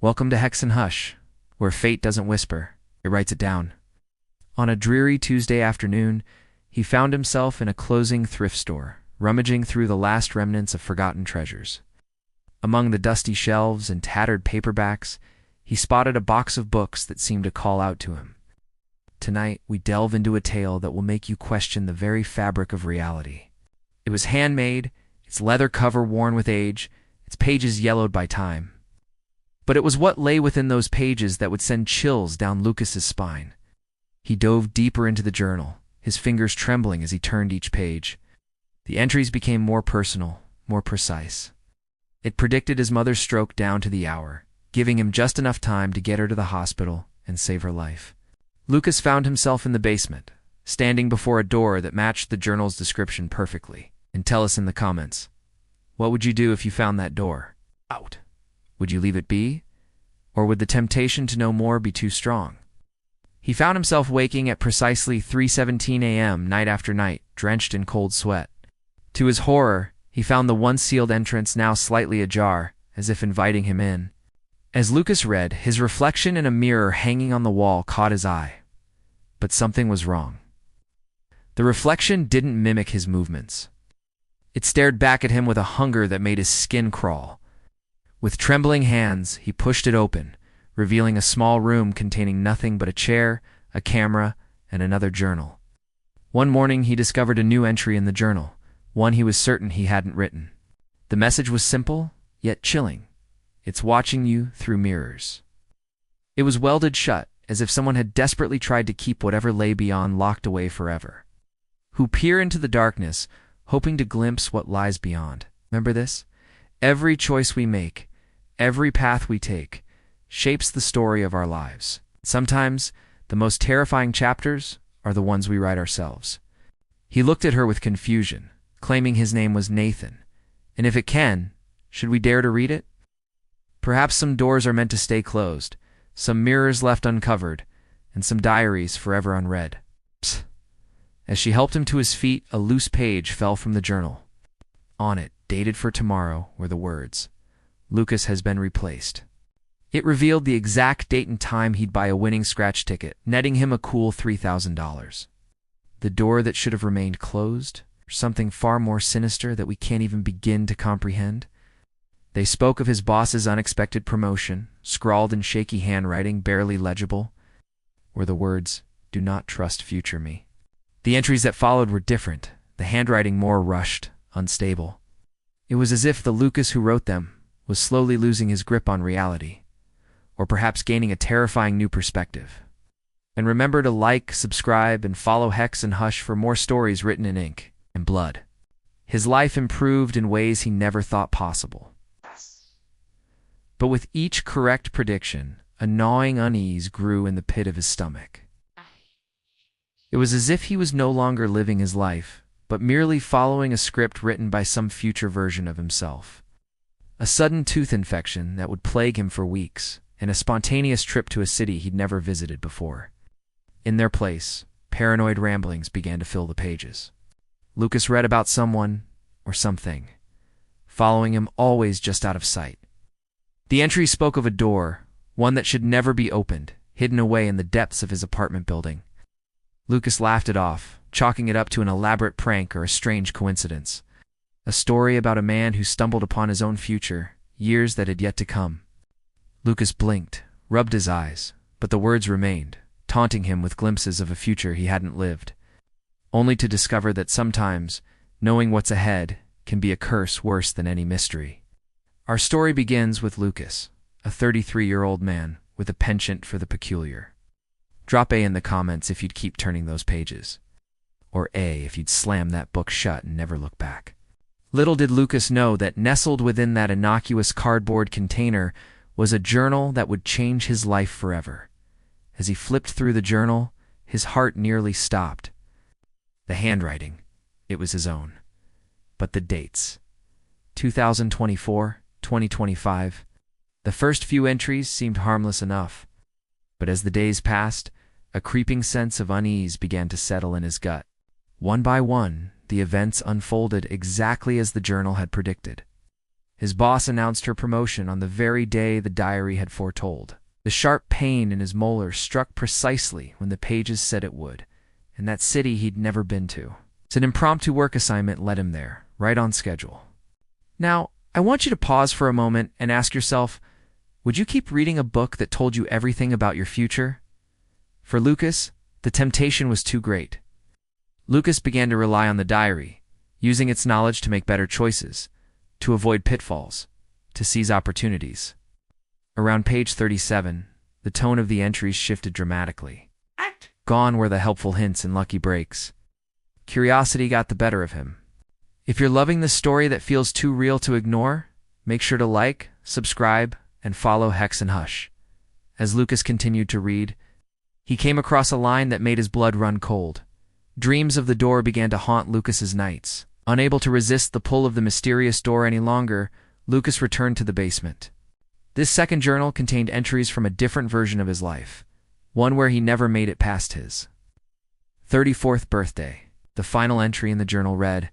Welcome to Hex and Hush, where fate doesn't whisper, it writes it down. On a dreary Tuesday afternoon, he found himself in a closing thrift store, rummaging through the last remnants of forgotten treasures. Among the dusty shelves and tattered paperbacks, he spotted a box of books that seemed to call out to him. Tonight, we delve into a tale that will make you question the very fabric of reality. It was handmade, its leather cover worn with age, its pages yellowed by time. But it was what lay within those pages that would send chills down Lucas's spine. He dove deeper into the journal, his fingers trembling as he turned each page. The entries became more personal, more precise. It predicted his mother's stroke down to the hour, giving him just enough time to get her to the hospital and save her life. Lucas found himself in the basement, standing before a door that matched the journal's description perfectly. And tell us in the comments, what would you do if you found that door? Out. Would you leave it be? Or would the temptation to know more be too strong? He found himself waking at precisely 3:17 a.m. night after night, drenched in cold sweat. To his horror, he found the once sealed entrance now slightly ajar, as if inviting him in. As Lucas read, his reflection in a mirror hanging on the wall caught his eye. But something was wrong. The reflection didn't mimic his movements. It stared back at him with a hunger that made his skin crawl. With trembling hands, he pushed it open, revealing a small room containing nothing but a chair, a camera, and another journal. One morning, he discovered a new entry in the journal, one he was certain he hadn't written. The message was simple, yet chilling. It's watching you through mirrors. It was welded shut, as if someone had desperately tried to keep whatever lay beyond locked away forever. Who peer into the darkness, hoping to glimpse what lies beyond. Remember this? Every choice we make, every path we take, shapes the story of our lives. Sometimes, the most terrifying chapters are the ones we write ourselves. He looked at her with confusion, claiming his name was Nathan. And if it can, should we dare to read it? Perhaps some doors are meant to stay closed, some mirrors left uncovered, and some diaries forever unread. Psst. As she helped him to his feet, a loose page fell from the journal. On it, dated for tomorrow, were the words, "Lucas has been replaced." It revealed the exact date and time he'd buy a winning scratch ticket, netting him a cool $3,000. The door that should have remained closed, or something far more sinister that we can't even begin to comprehend. They spoke of his boss's unexpected promotion, scrawled in shaky handwriting, barely legible, were the words, "Do not trust future me." The entries that followed were different, the handwriting more rushed, unstable. It was as if the Lucas who wrote them was slowly losing his grip on reality, or perhaps gaining a terrifying new perspective. And remember to like, subscribe, and follow Hex and Hush for more stories written in ink and blood. His life improved in ways he never thought possible. But with each correct prediction, a gnawing unease grew in the pit of his stomach. It was as if he was no longer living his life, but merely following a script written by some future version of himself. A sudden tooth infection that would plague him for weeks, and a spontaneous trip to a city he'd never visited before. In their place, paranoid ramblings began to fill the pages. Lucas read about someone, or something, following him always just out of sight. The entry spoke of a door, one that should never be opened, hidden away in the depths of his apartment building. Lucas laughed it off, chalking it up to an elaborate prank or a strange coincidence. A story about a man who stumbled upon his own future, years that had yet to come. Lucas blinked, rubbed his eyes, but the words remained, taunting him with glimpses of a future he hadn't lived, only to discover that sometimes, knowing what's ahead can be a curse worse than any mystery. Our story begins with Lucas, a 33-year-old man with a penchant for the peculiar. Drop A in the comments if you'd keep turning those pages. Or A if you'd slam that book shut and never look back. Little did Lucas know that nestled within that innocuous cardboard container was a journal that would change his life forever. As he flipped through the journal, his heart nearly stopped. The handwriting, it was his own. But the dates. 2024, 2025. The first few entries seemed harmless enough. But as the days passed, a creeping sense of unease began to settle in his gut. One by one, the events unfolded exactly as the journal had predicted. His boss announced her promotion on the very day the diary had foretold. The sharp pain in his molars struck precisely when the pages said it would, in that city he'd never been to. An impromptu work assignment led him there, right on schedule. Now, I want you to pause for a moment and ask yourself, would you keep reading a book that told you everything about your future? For Lucas, the temptation was too great. Lucas began to rely on the diary, using its knowledge to make better choices, to avoid pitfalls, to seize opportunities. Around page 37, the tone of the entries shifted dramatically. Gone were the helpful hints and lucky breaks. Curiosity got the better of him. If you're loving the story that feels too real to ignore, make sure to like, subscribe, and follow Hex and Hush. As Lucas continued to read, he came across a line that made his blood run cold. Dreams of the door began to haunt Lucas's nights. Unable to resist the pull of the mysterious door any longer, Lucas returned to the basement. This second journal contained entries from a different version of his life, one where he never made it past his 34th birthday. The final entry in the journal read,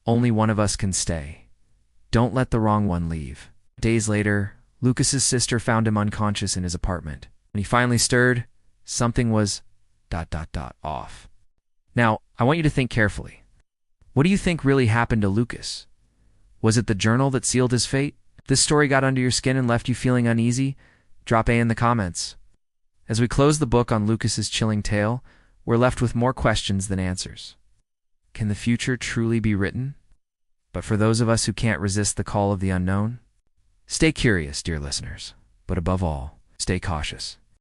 "Only one of us can stay. Don't let the wrong one leave." Days later, Lucas's sister found him unconscious in his apartment. When he finally stirred, something was ... off. Now, I want you to think carefully. What do you think really happened to Lucas? Was it the journal that sealed his fate? If this story got under your skin and left you feeling uneasy, drop A in the comments. As we close the book on Lucas's chilling tale, we're left with more questions than answers. Can the future truly be written? But for those of us who can't resist the call of the unknown, stay curious, dear listeners, but above all, stay cautious.